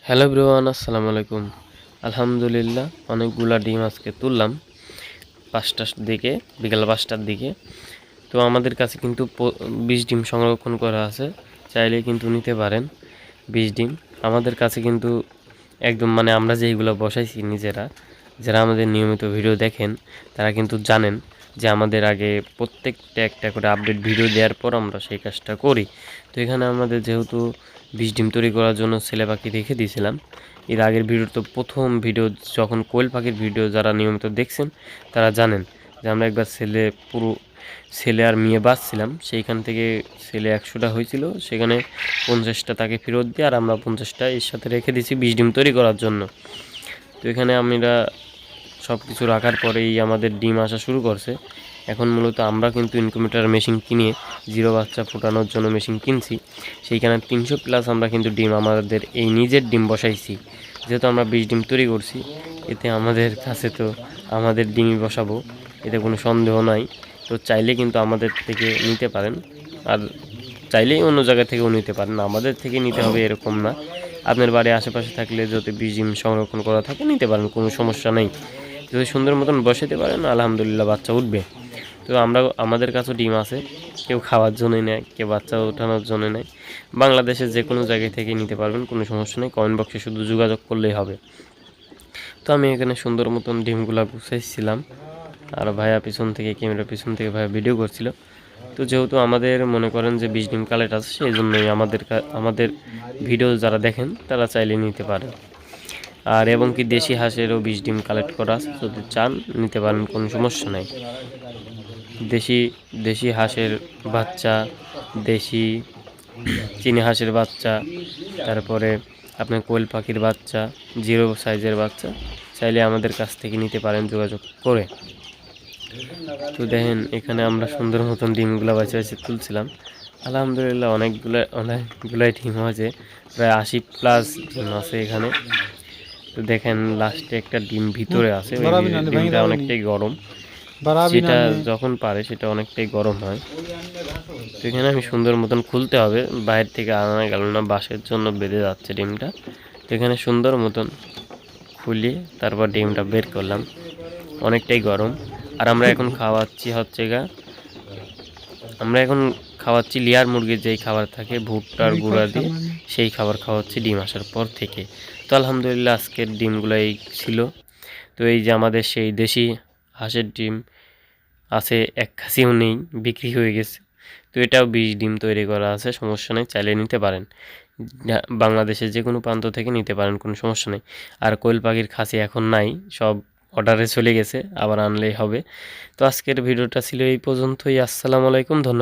Hello everyone, আসসালামু আলাইকুম। আলহামদুলিল্লাহ অনেকগুলা ডিম আজকে তুললাম 5টার দিকে, বিকাল 5টার দিকে। তো আমাদের কাছে কিন্তু 20 ডিম সংরক্ষণ করা আছে, চাইলে কিন্তু নিতে পারেন 20 ডিম। আমাদের কাছে কিন্তু একদম আমরা যেইগুলো বসাইছি নিজেরা, যারা আমাদের নিয়মিত ভিডিও দেখেন তারা কিন্তু জানেন যে আমাদের আগে প্রত্যেকটা একটা করে আপডেট ভিডিও দেওয়ার পর আমরা সেই কাজটা করি। তো এখানে আমাদের যেহেতু 20 ডিম তৈরি করার জন্য ছেলে পাখি রেখে দিয়েছিলাম, এর আগের ভিডিও তো প্রথম ভিডিও যখন কোয়েল পাখির ভিডিও যারা নিয়মিত দেখছেন তারা জানেন যে আমরা একবার ছেলে আর মেয়ে বাঁচছিলাম, সেইখান থেকে ছেলে 100টা হয়েছিল, সেখানে 50টা তাকে ফেরত দিয়ে আর আমরা 50টা এর সাথে রেখে দিয়েছি 20 ডিম তৈরি করার জন্য। তো এখানে আমরা সব কিছু রাখার পরেই আমাদের ডিম আসা শুরু করছে। এখন মূলত আমরা কিন্তু ইনকিউবেটর মেশিন কিনে জিরো বাচ্চা ফোটানোর জন্য মেশিন কিনছি, সেইখানে 300+ আমরা কিন্তু ডিম আমাদের এই নিজের ডিম বসাইছি। যেহেতু আমরা 20 ডিম তৈরি করছি, এতে আমাদের কাছে তো আমাদের ডিমই বসাবো, এতে কোনো সন্দেহ নাই। তো চাইলে কিন্তু আমাদের থেকে নিতে পারেন, আর চাইলেই অন্য জায়গা থেকেও নিতে পারেন, আমাদের থেকে নিতে হবে এরকম না। আপনার বাড়ির আশেপাশে থাকলে যদি 20 ডিম সংরক্ষণ করা থাকে নিতে পারেন, কোনো সমস্যা নেই। যদি সুন্দর মতন বসাতে পারেন আলহামদুলিল্লাহ বাচ্চা উঠবে। তো আমাদের কাছেও ডিম আছে, কেউ খাওয়ার জন্যই নেয়, কেউ বাচ্চা ওঠানোর জন্য নেয়। বাংলাদেশের যে কোনো জায়গায় থেকে নিতে পারবেন, কোনো সমস্যা নেই। কমেন্ট বক্সে শুধু যোগাযোগ করলেই হবে। তো আমি এখানে সুন্দর মতন ডিমগুলা গুছাইছিলাম, আর ভাইয়া পিছন থেকে ক্যামেরার পিছন থেকে ভাইয়া ভিডিও করছিল। তো যেহেতু আমাদের মনে করেন যে 20 ডিম কালেক্ট আছে, সেই জন্যই আমাদের ভিডিও যারা দেখেন তারা চাইলে নিতে পারেন। আর এবং কি দেশি হাঁসেরও 20 ডিম কালেক্ট করা আছে, যদি চান নিতে পারেন, কোনো সমস্যা নাই। দেশি দেশি হাঁসের বাচ্চা, দেশি চীনি হাঁসের বাচ্চা, তারপরে আপনার কোয়েল পাখির বাচ্চা, জিরো সাইজের বাচ্চা চাইলে আমাদের কাছ থেকে নিতে পারেন যোগাযোগ করে। তো দেখেন এখানে আমরা সুন্দর মতন ডিমগুলো বাঁচে বাঁচে তুলছিলাম। আলহামদুলিল্লাহ অনেকগুলাই ডিম আছে, প্রায় 80+ ডিম আছে এখানে। তো দেখেন লাস্টে একটা ডিম ভিতরে আছে, ওই ডিমটা অনেকটাই গরম, সেটা যখন পারে সেটা অনেকটাই গরম হয়। তো এখানে আমি সুন্দর মতন খুলতে হবে, বাইরে থেকে আনা গেল না, বাঁশের জন্য বেঁধে যাচ্ছে ডিমটা। তো এখানে সুন্দর মতন খুলিয়ে তারপর ডিমটা বের করলাম, অনেকটাই গরম। আর আমরা এখন খাওয়াচ্ছি লেয়ার মুরগির যেই খাবার থাকে ভুট্টার গুঁড়া দিয়ে, সেই খাবার খাওয়াচ্ছি ডিম আসার পর থেকে। তো আলহামদুলিল্লাহ আজকের ডিমগুলো এই ছিল। তো এই যে আমাদের সেই দেশি হাঁসের ডিম আছে, এক খাসিও নেই, বিক্রি হয়ে গেছে। তো এটাও 20 ডিম তৈরি করা আছে, সমস্যা নেই, চাইলে নিতে পারেন। বাংলাদেশের যে কোনো প্রান্ত থেকে নিতে পারেন, কোনো সমস্যা নেই। আর কোয়েল পাখির খাসি এখন নাই, সব অর্ডারে চলে গেছে, আবার আনলেই হবে। তো আজকের ভিডিওটা ছিল এই পর্যন্তই। আসসালামু আলাইকুম, ধন্যবাদ।